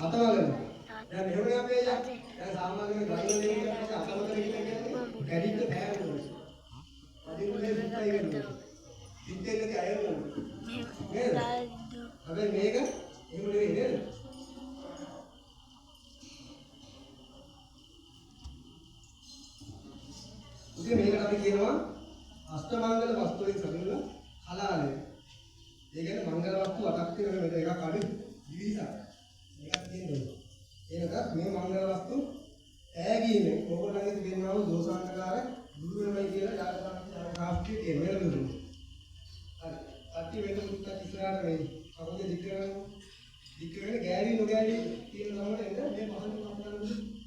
අතවලන. දැන් මෙහෙම අපේ දැන් සාමාන්‍යයෙන් ගන්න දෙන්නේ අතවලන කියන්නේ කැඩිච්ච පෑරුණා. අදිනුනේ සුත්තයි වෙනවා. දිත්තේ නැති අය වෙනවා. නේද? හැබැයි මේක එහෙම නෙවෙයි නේද? ඉතින් මේකට අපි කියනවා අෂ්ටමංගල වස්තුවෙන් සමිඳුන කලාලය. ඒ කියන්නේ මංගල වස්තු 8ක් තියෙන මෙතන එකක් අඩු 20ක්. එකක් තියෙනවා. ඒකට මේ මංගල වස්තු ඈගීමෙන් ඕගොල්ලන්ගේ තිබෙනවා දෝසාංගකාර දුරු වෙනවයි කියලා ජාතකයන් කාස්ටි කියන මේක දුන්නා. හරි. අටි වෙන මුත්තක් ඉස්සරහට මේ කවුද දික් කරන ගෑවි නොගෑවි කියන නමට එන්න මේ පහළ මතකන්නේ